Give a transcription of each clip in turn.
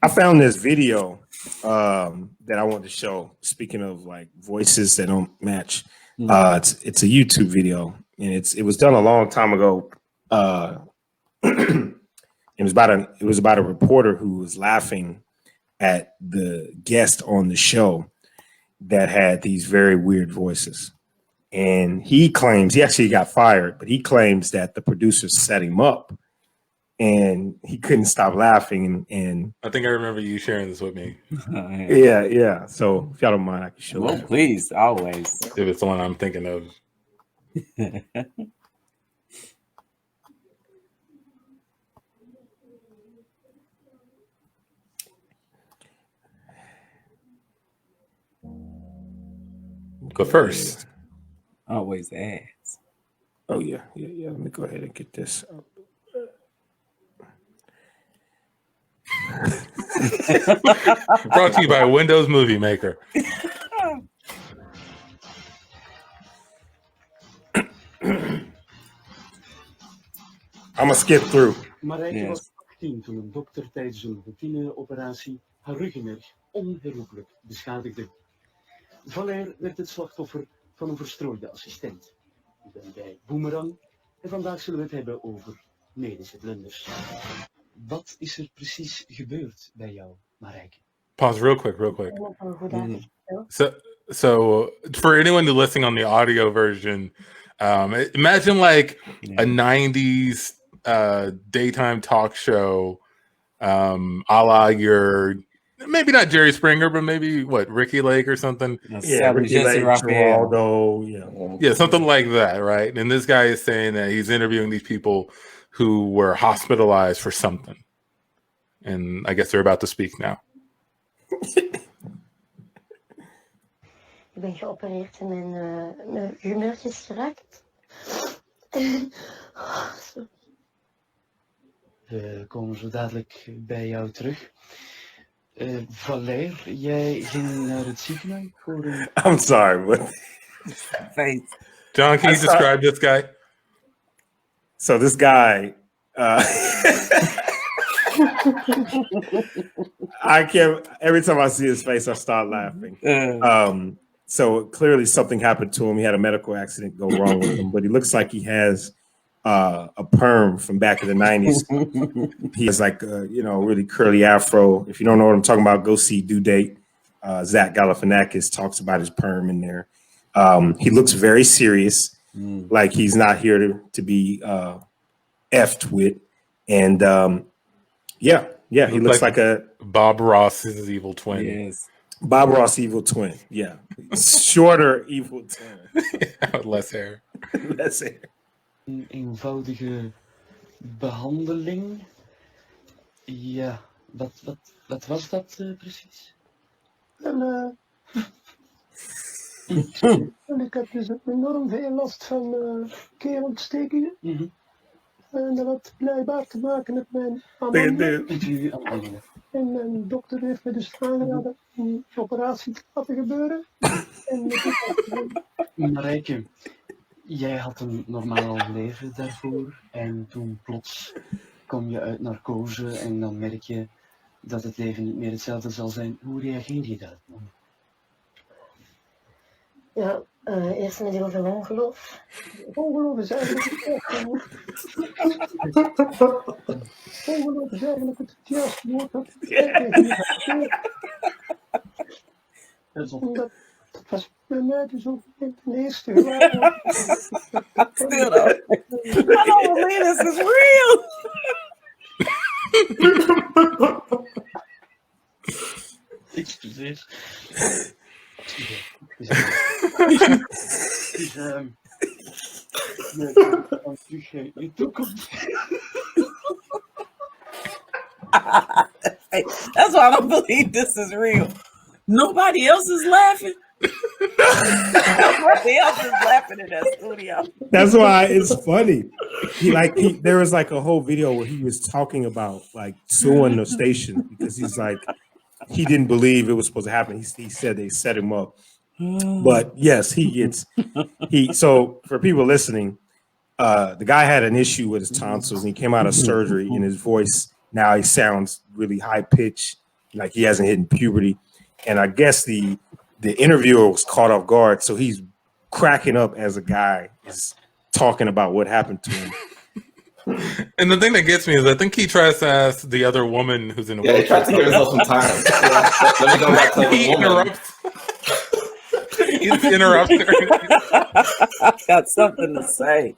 I found this video that I wanted to show. Speaking of like voices that don't match, it's a YouTube video, and it was done a long time ago. It was about a reporter who was laughing at the guest on the show that had these very weird voices. And he claims he actually got fired, but he claims that the producers set him up and he couldn't stop laughing. And I think I remember you sharing this with me. Yeah. So if y'all don't mind, I can show you. Please, always. If it's the one I'm thinking of. Go first. Always ask. Oh yeah. Let me go ahead and get this. Brought to you by Windows Movie Maker. I'm gonna skip through. Marijke was 18 toen een dokter tijdens een routineoperatie haar ruggenmerg onherroepelijk beschadigde. Valère werd het slachtoffer van een verstrooide assistent. Ik ben bij Boomerang en vandaag zullen we het hebben over medische blunders. Wat is er precies gebeurd bij jou, Marijke? Pause real quick. So for anyone listening on the audio version, imagine like a 90s daytime talk show, a la your, maybe not Jerry Springer, but maybe what, Ricky Lake or something? Yeah, Ricky Lake, Geraldo, yeah, something like that, right? And this guy is saying that he's interviewing these people who were hospitalized for something. And I guess they're about to speak now. Ik ben geopereerd en mijn humeur is geraakt. We komen zo dadelijk bij jou terug. Valère, jij ging naar het ziekenhuis voor een... I'm sorry, but... John, can you describe this guy? So this guy... I can't. Every time I see his face, I start laughing. So clearly something happened to him. He had a medical accident go wrong with him, but he looks like he has a perm from back in the 90s. He has like really curly afro. If you don't know what I'm talking about, go see Due Date. Zach Galifianakis talks about his perm in there. He looks very serious, like he's not here to be effed with. And yeah, he looks like a Bob Ross's evil twin. Yes. Bob Ross evil twin. Yeah. Shorter evil twin. With less hair. Less hair. Een eenvoudige behandeling. Ja, wat was dat precies? En ik heb dus enorm veel last van keelontstekingen. En dat had blijkbaar te maken met mijn amandelen. En mijn dokter heeft me dus aangeraden een operatie te laten gebeuren. Marijke, jij had een normaal leven daarvoor. En toen plots kom je uit narcose en dan merk je dat het leven niet meer hetzelfde zal zijn. Hoe reageer je daarop? Ja, eerst met heel veel ongeloof. Ongeloof is eigenlijk het ongeloof is eigenlijk het juiste woord. Dat was bij mij dus ook de eerste gewaar. Still though. Oh man, this is real. Excuseer. Je toekomst. Hey, that's why I don't believe this is real. Nobody else is laughing. Nobody else is laughing in that studio. That's why it's funny. There was like a whole video where he was talking about like suing the station because he's like he didn't believe it was supposed to happen. He said they set him up. But yes, so for people listening, the guy had an issue with his tonsils and he came out of surgery and his voice now he sounds really high pitched like he hasn't hit puberty. And I guess the interviewer was caught off guard, so he's cracking up as a guy is talking about what happened to him. And the thing that gets me is I think he tries to ask the other woman who's in the he tried to give himself some time. Let me go back to the woman. He's interrupting her. I got something to say.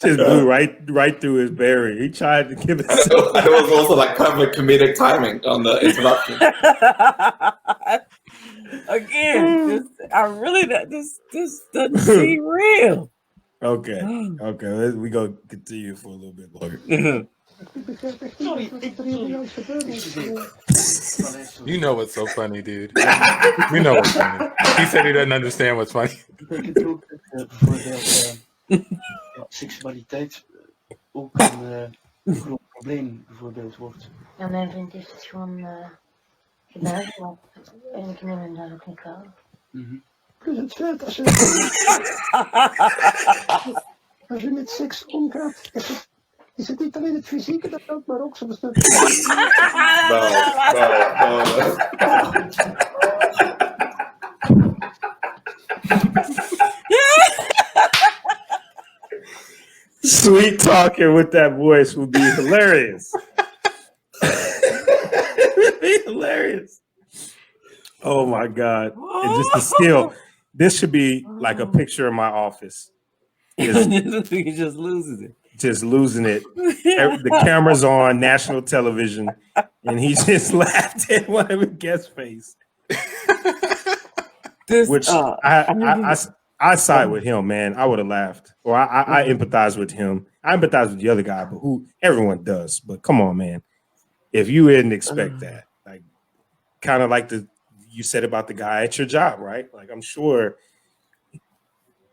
Just blew right through his berry. He tried to give it. It was also like kind of a comedic timing on the interruption. Again, this doesn't seem real. Okay. We go continue for a little bit longer. You know what's so funny, dude. You know what's funny. He said he doesn't understand what's funny. Betekent ook dat bijvoorbeeld seksualiteit ook een groot probleem bijvoorbeeld wordt. Ja, mijn vriend heeft het gewoon gedaan, maar ik neem hem daar ook niet kwalijk. Plus het feit als je met seks omgaat, is het niet alleen het fysieke dat telt, maar ook soms het. Sweet talking with that voice would be hilarious. It'd be hilarious. Oh my God. And just the skill. This should be like a picture in my office. He just loses it. Just losing it. The camera's on national television, and he just laughed at one of his guest face. Which I side with him, man. I would have laughed, or I empathize with him. I empathize with the other guy, but everyone does. But come on, man. If you didn't expect that, like kind of like you said about the guy at your job, right? Like I'm sure,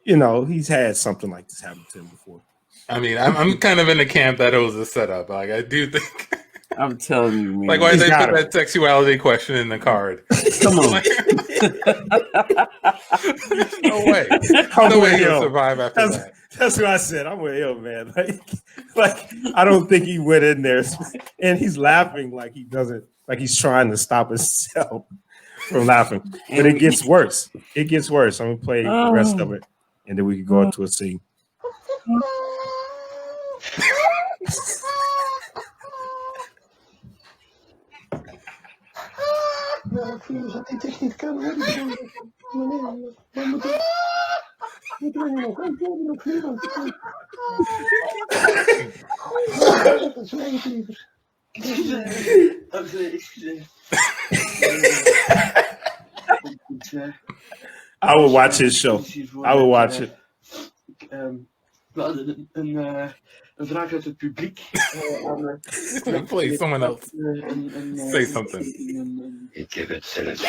he's had something like this happen to him before. I mean, I'm kind of in the camp that it was a setup. Like I do think. I'm telling you, man. Like why did they put that sexuality question in the card? Come on. No way. No way he'll survive after that. That's what I said. I'm with him, man. Like I don't think he went in there, and he's laughing like he doesn't, like he's trying to stop himself from laughing. But it gets worse. It gets worse. I'm gonna play the rest of it, and then we can go into a scene. Ja, ik voel dat dit echt niet kan worden. Nee, we moeten nog antwoorden op niemand. Dat is mij liever. I would watch his show. I would watch it. Een vraag uit het publiek. Please, someone else. Say something. Ik heb het zelf.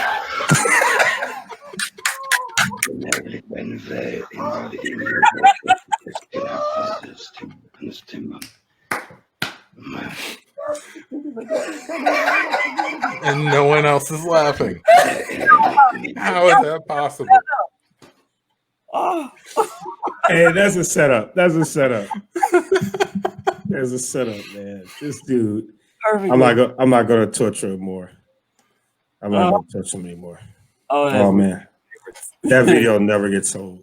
Ik ben vrij in de stem. And no one else is laughing. How is that possible? Hey, that's a setup. There's a setup, man. This dude. I'm not gonna torture him more. I'm not gonna torture him anymore. Oh man. That video never gets old.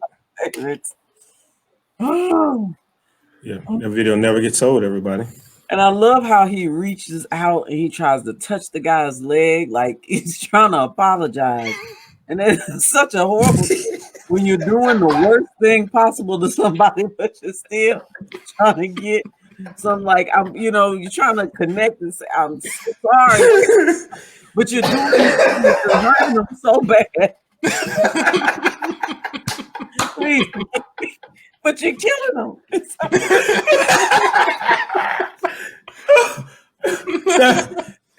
Yeah, that video never gets old, everybody. And I love how he reaches out and he tries to touch the guy's leg like he's trying to apologize. And it's such a horrible thing when you're doing the worst thing possible to somebody, but you're still trying to get some, like, you're trying to connect and say, I'm sorry, but you're doing it, you're hurting them so bad. Please, but you're killing them.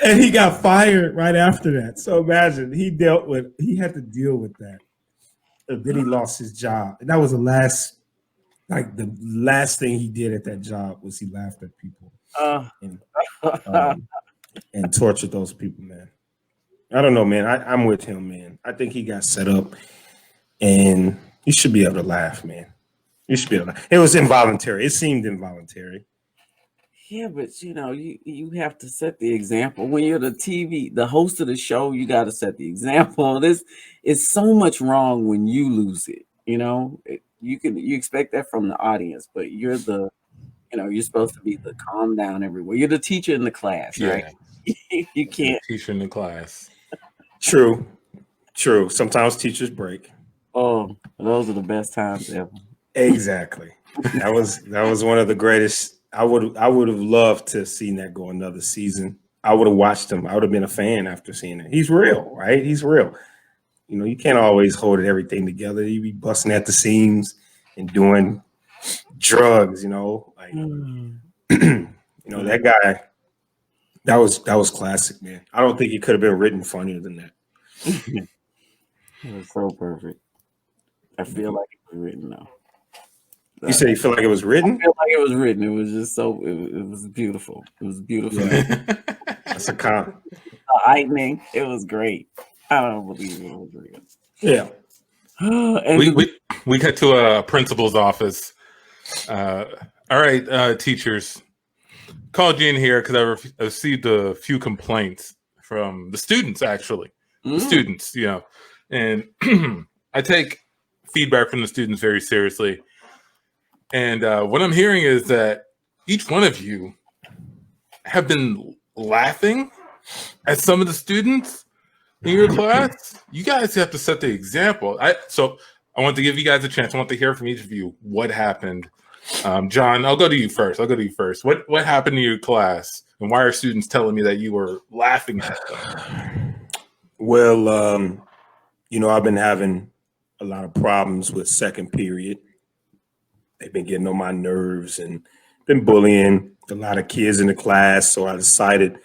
And he got fired right after that. So imagine he had to deal with that. And then he lost his job. And that was the last thing he did at that job was he laughed at people and tortured those people, man. I don't know, man. I'm with him, man. I think he got set up and you should be able to laugh, man. You should be able to laugh. It was involuntary. It seemed involuntary. Yeah, but you have to set the example. When you're the host of the show, you got to set the example. This is so much wrong when you lose it. You expect that from the audience, but you're you're supposed to be the calm down everywhere. You're the teacher in the class, right? You can't. Teacher in the class. True. Sometimes teachers break. Oh, those are the best times ever. Exactly. That was one of the greatest. I would have loved to have seen that go another season. I would have watched him. I would have been a fan after seeing it. He's real, right? He's real. You can't always hold everything together. You be busting at the seams and doing drugs. That guy. That was classic, man. I don't think he could have been written funnier than that. It was so perfect. I feel like it was written now. You said you feel like it was written? I feel like it was written. It was just so. It was beautiful. It was beautiful. Yeah. That's a con. Lightning. It was great. I don't believe it was real. Yeah. And we got to a principal's office. All right, teachers. Called you in here because I received a few complaints from the students, actually. The students, and I take feedback from the students very seriously. And what I'm hearing is that each one of you have been laughing at some of the students in your class. You guys have to set the example. So I want to give you guys a chance. I want to hear from each of you what happened. John, I'll go to you first. What happened to your class, and why are students telling me that you were laughing at them? Well, I've been having a lot of problems with second period. They've been getting on my nerves and been bullying a lot of kids in the class. So I decided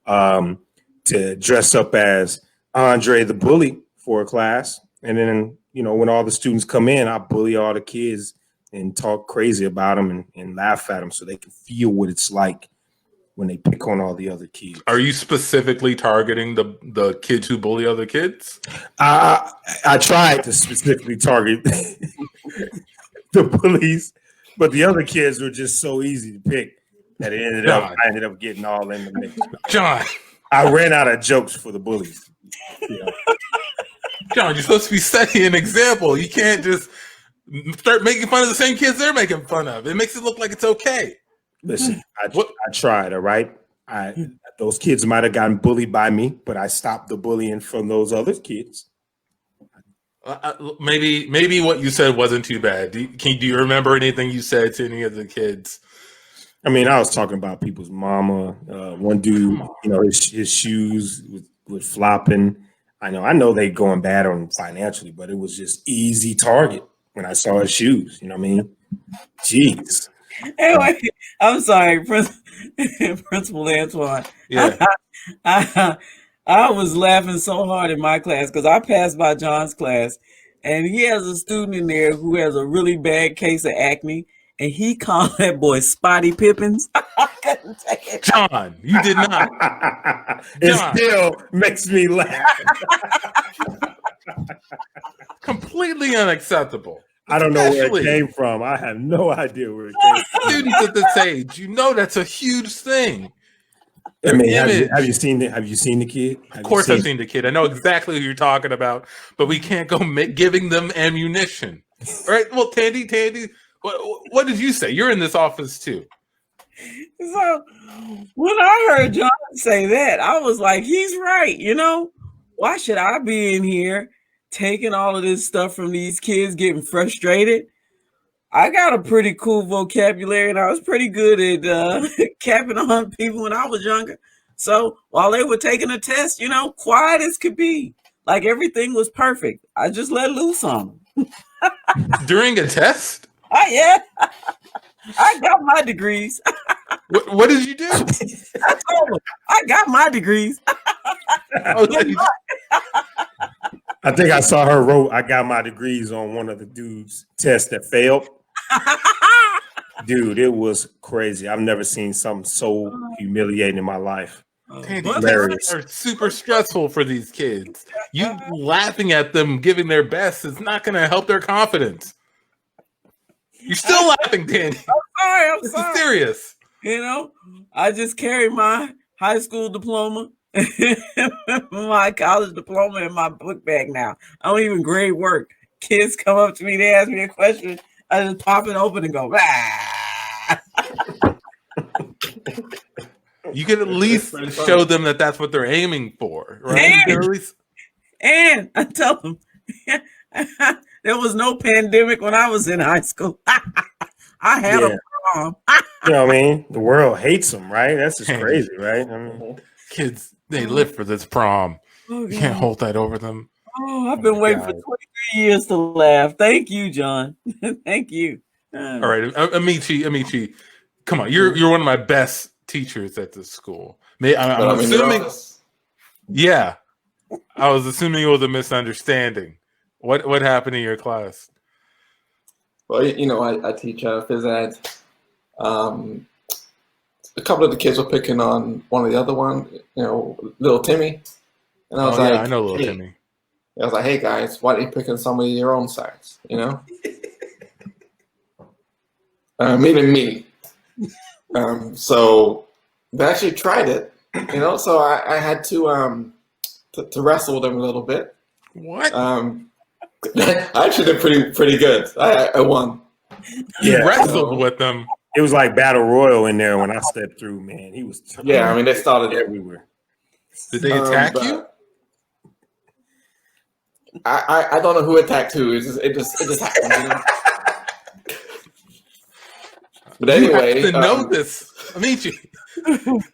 to dress up as Andre the Bully for a class. And then, when all the students come in, I bully all the kids and talk crazy about them and laugh at them so they can feel what it's like when they pick on all the other kids. Are you specifically targeting the kids who bully other kids? I tried to specifically target the bullies, but the other kids were just so easy to pick that I ended up getting all in the mix. John, I ran out of jokes for the bullies. John, you're supposed to be setting an example. You can't just start making fun of the same kids they're making fun of. It makes it look like it's okay. Listen, I tried, all right? Those kids might have gotten bullied by me, but I stopped the bullying from those other kids. Maybe what you said wasn't too bad. Do you remember anything you said to any of the kids? I mean, I was talking about people's mama. One dude, his shoes was flopping. I know they going bad on him financially, but it was just easy target when I saw his shoes. You know what I mean? Jeez. Anyway, I'm sorry, Principal Antoine. Yeah. I was laughing so hard in my class because I passed by John's class, and he has a student in there who has a really bad case of acne, and he called that boy Spotty Pippins. I couldn't take it. John, you did not. It still makes me laugh. Completely unacceptable. I don't know where it came from. I have no idea where it came from. Students at this age, that's a huge thing. I mean, have you seen the kid? Of course, I've seen the kid. I know exactly who you're talking about, but we can't go giving them ammunition. All right? Well, Tandy, what did you say? You're in this office too. So when I heard John say that, I was like, he's right. Why should I be in here taking all of this stuff from these kids, getting frustrated? I got a pretty cool vocabulary, and I was pretty good at capping on people when I was younger. So while they were taking a test, quiet as could be, like everything was perfect. I just let loose on them. During a test? Yeah. I got my degrees. What did you do? I told them I got my degrees. I think I saw her wrote, I got my degrees on one of the dude's tests that failed. Dude, it was crazy. I've never seen something so humiliating in my life. Tests are super stressful for these kids. You laughing at them giving their best is not going to help their confidence. You're still laughing, Danny. I'm sorry. This is serious. You know, I just carry my high school diploma, my college diploma in my book bag now. I don't even grade work. Kids come up to me, they ask me a question, I just pop it open and go, ah. You can at least show them that that's what they're aiming for, right? And I tell them, there was no pandemic when I was in high school. I had a prom. You know what I mean? The world hates them, right? That's just crazy, right? I mean, kids, they live for this prom. You can't hold that over them. Oh, I've been waiting for 23 years to laugh. Thank you, John. Thank you. All right, Amici, come on. You're one of my best teachers at this school. I'm assuming. Yeah, I was assuming it was a misunderstanding. What happened in your class? Well, you know, I teach phys ed. A couple of the kids were picking on one of the other one, you know, little Timmy. And I was like, I know little Timmy. I was like, hey guys, why are you picking some of your own sides? You know? Meaning me. So they actually tried it, you know, so I had to wrestle with them a little bit. What? I actually did pretty good. I won. You wrestled with them. It was like Battle Royal in there when I stepped through, man. He was I mean, they started everywhere. Did they attack you? I don't know who attacked who. It just happened. You know? But anyway, you have to know this, Amici.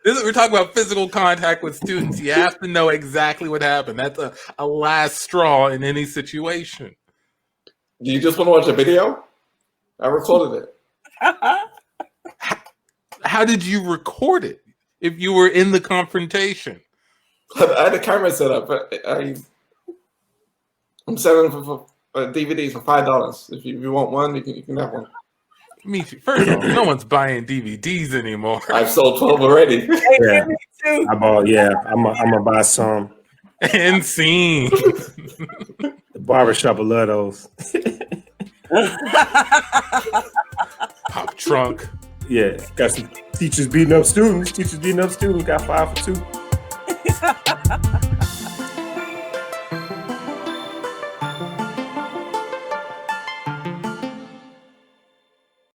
We're talking about physical contact with students. You have to know exactly what happened. That's a last straw in any situation. Do you just want to watch a video? I recorded it. How did you record it if you were in the confrontation? I had a camera set up. I'm selling for DVDs for $5. If you want one, you can have one. Amici, first of all, no one's buying DVDs anymore. I've sold 12 already. Yeah, I bought. Yeah, I'm gonna buy some. And scene. The barbershop will love those. Pop trunk. Yeah, got some teachers beating up students. Got 5 for 2.